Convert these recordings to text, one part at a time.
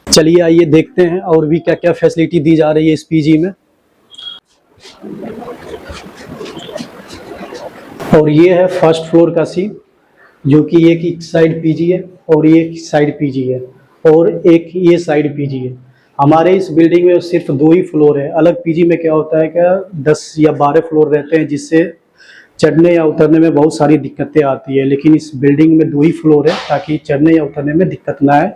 चलिए आइए देखते हैं और भी क्या क्या फैसिलिटी दी जा रही है इस पीजी में। और ये है फर्स्ट फ्लोर का सीन, जो कि एक साइड पीजी है और एक साइड पीजी है और एक ये साइड पीजी है। हमारे इस बिल्डिंग में सिर्फ 2 ही फ्लोर है। अलग पीजी में क्या होता है, क्या 10 या 12 फ्लोर रहते हैं, जिससे चढ़ने या उतरने में बहुत सारी दिक्कतें आती है। लेकिन इस बिल्डिंग में 2 ही फ्लोर है ताकि चढ़ने या उतरने में दिक्कत ना आए।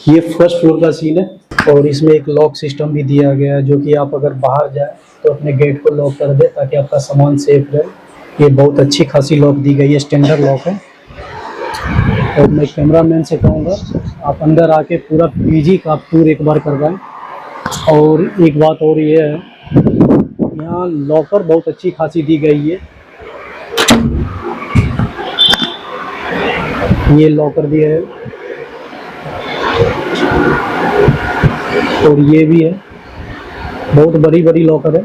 ये फर्स्ट फ्लोर का सीन है और इसमें एक लॉक सिस्टम भी दिया गया है, जो कि आप अगर बाहर जाए तो अपने गेट को लॉक कर दे ताकि आपका सामान सेफ रहे। ये बहुत अच्छी खासी लॉक दी गई है, स्टैंडर्ड लॉक है। और मैं कैमरामैन से कहूँगा आप अंदर आके पूरा पीजी का टूर एक बार करवाएं। और एक बात और ये है, यहाँ लॉकर बहुत अच्छी खासी दी गई है। ये लॉकर भी है और ये भी है, बहुत बड़ी बड़ी लॉकर है,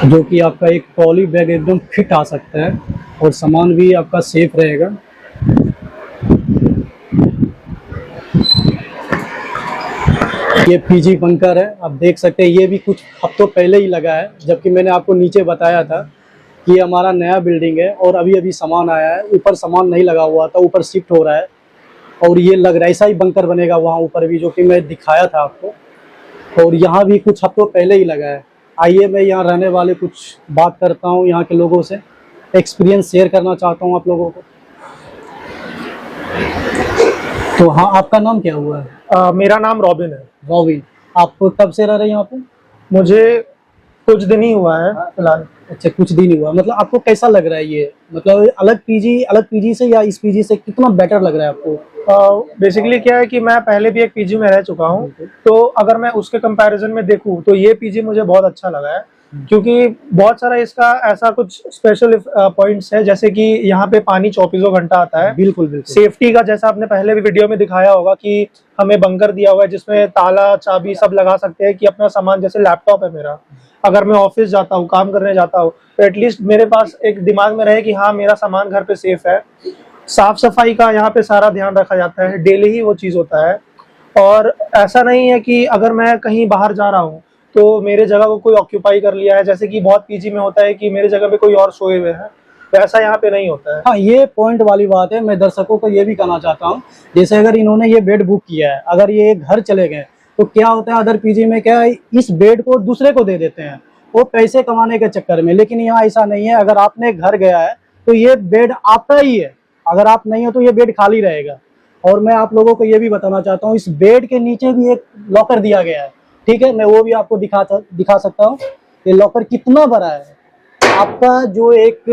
जो कि आपका एक ट्रॉली बैग एकदम फिट आ सकता है और सामान भी आपका सेफ रहेगा। ये पीजी बंकर है, आप देख सकते हैं। ये भी कुछ हफ्तों पहले ही लगा है, जबकि मैंने आपको नीचे बताया था कि ये हमारा नया बिल्डिंग है और अभी अभी सामान आया है। ऊपर सामान नहीं लगा हुआ था, ऊपर शिफ्ट हो रहा है और ये लग रहा है ऐसा ही बंकर बनेगा वहाँ ऊपर भी, जो कि मैं दिखाया था आपको। और यहाँ भी कुछ हफ्तों पहले ही लगा है। आइए मैं यहाँ रहने वाले कुछ बात करता हूँ, यहाँ के लोगों से एक्सपीरियंस शेयर करना चाहता हूँ आप लोगों को। तो हाँ, आपका नाम क्या हुआ है? मेरा नाम रॉबिन है। रॉबिन, आप कब से रह रहे हैं यहाँ पे? मुझे कुछ दिन ही हुआ है फिलहाल। अच्छा, कुछ दिन हुआ। मतलब आपको कैसा लग रहा है ये? मतलब अलग पीजी से या इस पीजी से कितना बेटर लग रहा है आपको? बेसिकली क्या है कि मैं पहले भी एक पीजी में रह चुका हूँ, तो अगर मैं उसके कंपैरिजन में देखूँ तो ये पीजी मुझे बहुत अच्छा लगा है, क्योंकि बहुत सारा इसका ऐसा कुछ स्पेशल पॉइंट्स है, जैसे कि यहाँ पे पानी 24 घंटा आता है। बिल्कुल बिल्कुल। सेफ्टी का, जैसा आपने पहले भी वीडियो में दिखाया होगा कि हमें बंकर दिया हुआ है जिसमें ताला चाबी सब लगा सकते हैं कि अपना सामान, जैसे लैपटॉप है मेरा, अगर मैं ऑफिस जाता हूँ, काम करने जाता हूँ, तो एटलीस्ट मेरे पास एक दिमाग में रहे कि हाँ मेरा सामान घर पे सेफ है। साफ सफाई का यहाँ पे सारा ध्यान रखा जाता है, डेली ही वो चीज़ होता है। और ऐसा नहीं है कि अगर मैं कहीं बाहर जा रहा हूँ तो मेरे जगह को कोई ऑक्यूपाई कर लिया है, जैसे कि बहुत पीजी में होता है कि मेरे जगह पे कोई और सोए हुए हैं, तो ऐसा यहाँ पे नहीं होता है। हाँ, ये पॉइंट वाली बात है। मैं दर्शकों को ये भी कहना चाहता हूँ, जैसे अगर इन्होंने ये बेड बुक किया है, अगर ये घर चले गए तो क्या होता है, अदर पीजी में क्या है, इस बेड को दूसरे को दे देते हैं वो पैसे कमाने के चक्कर में। लेकिन यहाँ ऐसा नहीं है। अगर आपने घर गया है तो ये बेड आपका ही है, अगर आप नहीं हो तो ये बेड खाली रहेगा। और मैं आप लोगों को ये भी बताना चाहता हूँ, इस बेड के नीचे भी एक लॉकर दिया गया है, ठीक है? मैं वो भी आपको दिखा सकता हूँ। ये लॉकर कितना बड़ा है। आपका जो एक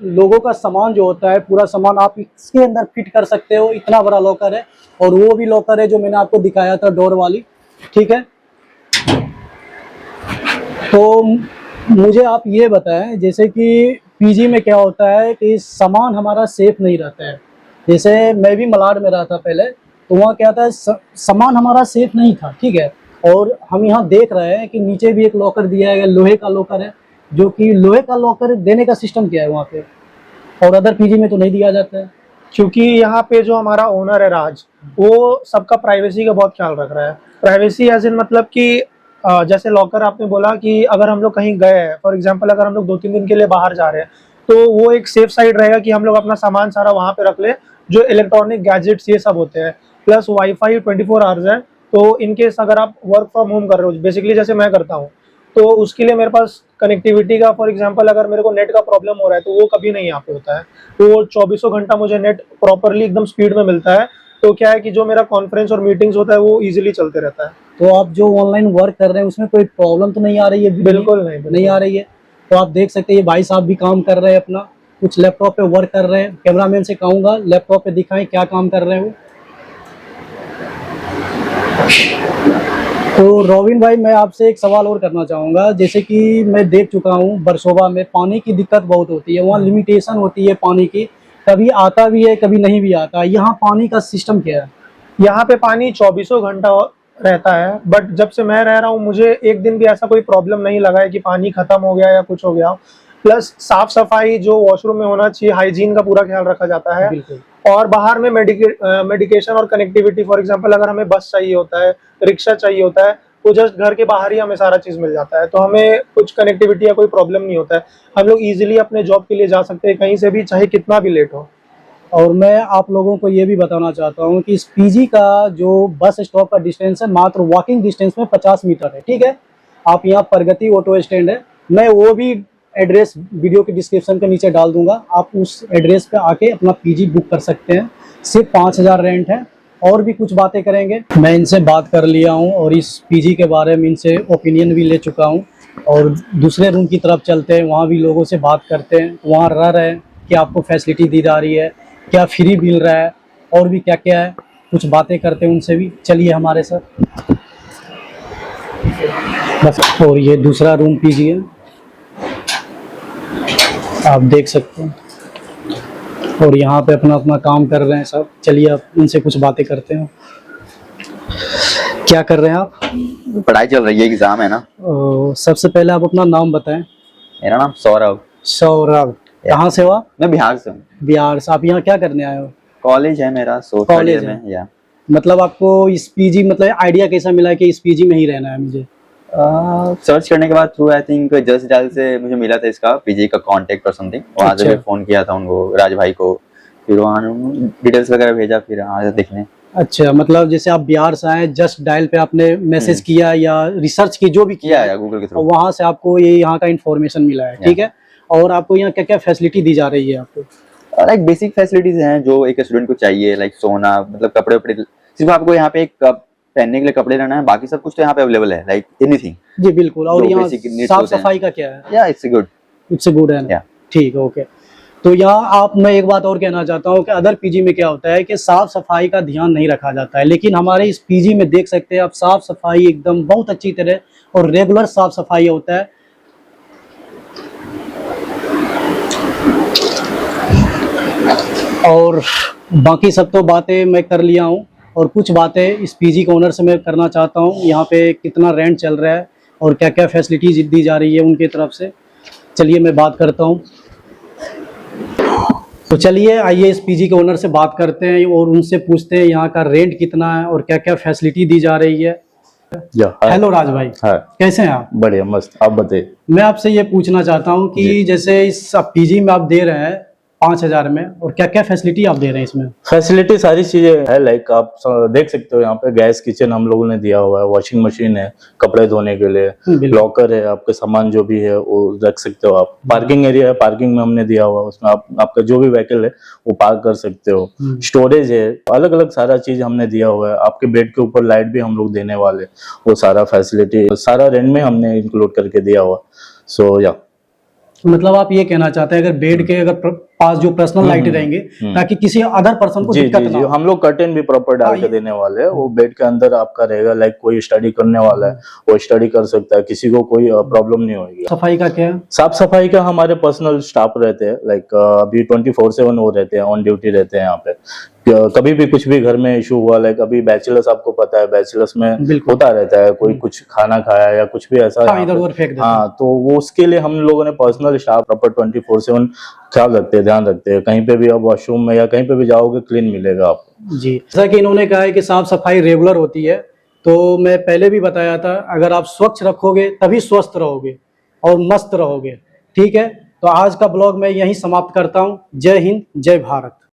लोगों का सामान जो होता है, पूरा सामान आप इसके अंदर फिट कर सकते हो, इतना बड़ा लॉकर है। और वो भी लॉकर है जो मैंने आपको दिखाया था, डोर वाली, ठीक है? तो मुझे आप ये बताएं, जैसे कि पीजी में क्या होता है कि सामान हमारा सेफ नहीं रहता है। जैसे मैं भी मलाड में रहा था पहले, तो वहाँ क्या था, सामान हमारा सेफ नहीं था, ठीक है? और हम यहाँ देख रहे हैं कि नीचे भी एक लॉकर दिया है, लोहे का लॉकर है, जो कि लोहे का लॉकर देने का सिस्टम क्या है वहाँ पे, और अदर पीजी में तो नहीं दिया जाता है। क्योंकि यहाँ पे जो हमारा ओनर है राज, वो सबका प्राइवेसी का बहुत ख्याल रख रहा है। प्राइवेसी एज इन मतलब कि जैसे लॉकर आपने बोला कि अगर हम लोग कहीं गए हैं, फॉर एग्जांपल अगर हम लोग 2-3 दिन के लिए बाहर जा रहे हैं, तो वो एक सेफ साइड रहेगा कि हम लोग अपना सामान सारा वहाँ पे रख ले, जो इलेक्ट्रॉनिक गैजेट्स ये सब होते हैं। प्लस वाईफाई 24 आवर्स है, तो इनकेस अगर आप वर्क फ्रॉम होम कर रहे हो, बेसिकली जैसे मैं करता हूँ, तो उसके लिए मेरे पास कनेक्टिविटी का, फॉर एग्जांपल अगर मेरे को नेट का प्रॉब्लम हो रहा है तो वो कभी नहीं यहाँ पे होता है। तो वो 24 घंटा मुझे नेट प्रॉपरली एकदम स्पीड में मिलता है। तो क्या है कि जो मेरा कॉन्फ्रेंस और मीटिंग्स होता है वो इजीली चलते रहता है। तो आप जो ऑनलाइन वर्क कर रहे हैं उसमें कोई प्रॉब्लम तो नहीं आ रही है? बिल्कुल नहीं आ रही है। तो आप देख सकते हैं ये भाई साहब भी काम कर रहे हैं, अपना कुछ लैपटॉप पे वर्क कर रहे हैं। कैमरामैन से कहूँगा लैपटॉप पे दिखाएं क्या काम कर रहे हैं वो। तो रॉबिन भाई, मैं आपसे एक सवाल और करना चाहूँगा। जैसे कि मैं देख चुका हूँ बरसोबा में पानी की दिक्कत बहुत होती है, वहाँ लिमिटेशन होती है पानी की, कभी आता भी है कभी नहीं भी आता। यहाँ पानी का सिस्टम क्या है? यहाँ पे पानी 24 घंटा रहता है, बट जब से मैं रह रहा हूँ मुझे एक दिन भी ऐसा कोई प्रॉब्लम नहीं लगा है कि पानी खत्म हो गया या कुछ हो गया। प्लस साफ सफाई जो वॉशरूम में होना चाहिए, हाइजीन का पूरा ख्याल रखा जाता है। और बाहर में मेडिकेशन और कनेक्टिविटी, फॉर एग्जांपल अगर हमें बस चाहिए होता है, रिक्शा चाहिए होता है, तो जस्ट घर के बाहर ही हमें सारा चीज़ मिल जाता है, तो हमें कुछ कनेक्टिविटी या कोई प्रॉब्लम नहीं होता है। हम लोग इजीली अपने जॉब के लिए जा सकते हैं कहीं से भी, चाहे कितना भी लेट हो। और मैं आप लोगों को ये भी बताना चाहता हूँ कि इस पीजी का जो बस स्टॉप का डिस्टेंस है मात्र वॉकिंग डिस्टेंस में 50 मीटर है। ठीक है, आप यहाँ प्रगति ऑटो स्टैंड है, मैं वो भी एड्रेस वीडियो के डिस्क्रिप्शन के नीचे डाल दूंगा, आप उस एड्रेस पे आके अपना पीजी बुक कर सकते हैं। सिर्फ 5000 रेंट है। और भी कुछ बातें करेंगे, मैं इनसे बात कर लिया हूँ और इस पीजी के बारे में इनसे ओपिनियन भी ले चुका हूँ। और दूसरे रूम की तरफ चलते हैं, वहाँ भी लोगों से बात करते हैं, वहाँ रह रहे हैं कि आपको फैसिलिटी दी जा रही है, क्या फ्री मिल रहा है, और भी क्या क्या है, कुछ बातें करते हैं उनसे भी। चलिए हमारे साथ। बस, और ये दूसरा रूम पीजी है, आप देख सकते हैं, और यहाँ पे अपना अपना काम कर रहे हैं सब। चलिए आप उनसे कुछ बातें करते हैं। क्या कर रहे हैं आप? पढ़ाई चल रही है, एग्जाम है ना। सबसे पहले आप अपना नाम बताएं। मेरा नाम सौरभ। सौरभ, कहाँ से हो आप? मैं बिहार से हूँ। बिहार से। आप यहाँ क्या करने आए हो? कॉलेज है मेरा, कॉलेज में या मतलब आपको इस पीजी मतलब आइडिया कैसा मिला कि इस पीजी में ही रहना है मुझे? सर्च करने के बाद through I think just dial से मुझे मिला था इसका पीजी का कांटेक्ट और समथिंग, वहाँ से अच्छा। फोन किया था उनको, राज भाई को, फिर वहाँ डिटेल्स वगैरह भेजा, फिर आज देखने। अच्छा, मतलब जैसे आप बिहार से आए, जस्ट डायल पे आपने मैसेज किया या रिसर्च की, जो भी किया है गूगल के थ्रू, वहाँ से आपको ये यहाँ का इन्फॉर्मेशन मिला है। ठीक है, और आपको यहाँ क्या क्या फैसिलिटी दी जा रही है आपको? लाइक बेसिक फैसिलिटीज हैं जो एक स्टूडेंट को चाहिए, लाइक सोना, मतलब कपड़े वपड़े, सिर्फ आपको यहाँ पे एक पहनने के लिए कपड़े लेना है, बाकी सब कुछ तो यहाँ पे अवेलेबल है, लाइक एनीथिंग। जी बिल्कुल। और जो यहाँ basic needs साफ होते हैं। सफाई का क्या है? या इट्स गुड। इट्स गुड है ना? Yeah. ठीक है, ओके। तो यहाँ आप, मैं एक बात और कहना चाहता हूँ कि अदर पीजी में क्या होता है कि साफ सफाई का ध्यान नहीं रखा जाता है, लेकिन हमारे इस पीजी में देख सकते हैं आप, साफ सफाई एकदम बहुत अच्छी तरह और रेगुलर साफ सफाई होता है। और बाकी सब तो बातें मैं कर लिया हूँ, और कुछ बातें इस पीजी के ओनर से मैं करना चाहता हूँ। यहाँ पे कितना रेंट चल रहा है और क्या क्या फैसिलिटीज दी जा रही है उनकी तरफ से। चलिए मैं बात करता हूँ। तो चलिए आइए इस पीजी के ओनर से बात करते हैं और उनसे पूछते हैं यहाँ का रेंट कितना है और क्या क्या फैसिलिटी दी जा रही है। हेलो राज भाई, कैसे हैं आप? बढ़िया, मस्त। आप बताइए। मैं आपसे ये पूछना चाहता हूँ कि जैसे इस पीजी में आप दे रहे हैं 5000 में, और क्या क्या फैसिलिटी आप दे रहे हैं इसमें? फैसिलिटी सारी चीजें है, लाइक आप देख सकते हो यहाँ पे गैस किचन हम लोगों ने दिया हुआ है, वॉशिंग मशीन है कपड़े धोने के लिए, लॉकर है, आपके सामान जो भी है वो रख सकते हो आप। पार्किंग एरिया है, पार्किंग में हमने दिया हुआ है, उसमें आपका जो भी व्हीकल है वो पार्क कर सकते हो। स्टोरेज है, अलग अलग सारा चीज हमने दिया हुआ है। आपके बेड के ऊपर लाइट भी हम लोग देने वाले, वो सारा फैसिलिटी सारा रेंट में हमने इंक्लूड करके दिया हुआ। सो या मतलब आप ये कहना चाहते हैं अगर बेड के अगर पास जो पर्सनल लाइट रहेंगे ताकि किसी अदर पर्सन को दिक्कत ना हो। हम लोग कर्टेन भी प्रॉपर डाल के देने वाले हैं, वो बेड के अंदर आपका रहेगा, लाइक कोई स्टडी करने वाला है वो स्टडी कर सकता है, किसी को कोई प्रॉब्लम नहीं होगी। सफाई का क्या है? साफ सफाई का हमारे पर्सनल स्टाफ रहते हैं, लाइक अभी 24/7 वो रहते हैं, ऑन ड्यूटी रहते हैं यहाँ पे। कभी भी कुछ भी घर में इशू हुआ, लाइक अभी बैचलर्स आपको पता है, बैचलर्स में होता रहता है, कोई कुछ खाना खाया या कुछ भी ऐसा इधर उधर फेंक देते हैं। हाँ, तो वो उसके लिए हम लोगों ने पर्सनल स्टाफ प्रॉपर 24/7 ख्याल रखते हैं, ध्यान रखते हैं। कहीं पे भी आप वॉशरूम में या कहीं पे भी जाओगे क्लीन मिलेगा आपको। जी, जैसा कि इन्होंने कहा है कि साफ सफाई रेगुलर होती है, तो मैं पहले भी बताया था अगर आप स्वच्छ रखोगे तभी स्वस्थ रहोगे और मस्त रहोगे। ठीक है, तो आज का ब्लॉग मैं यहीं समाप्त करता हूँ। जय हिंद, जय भारत।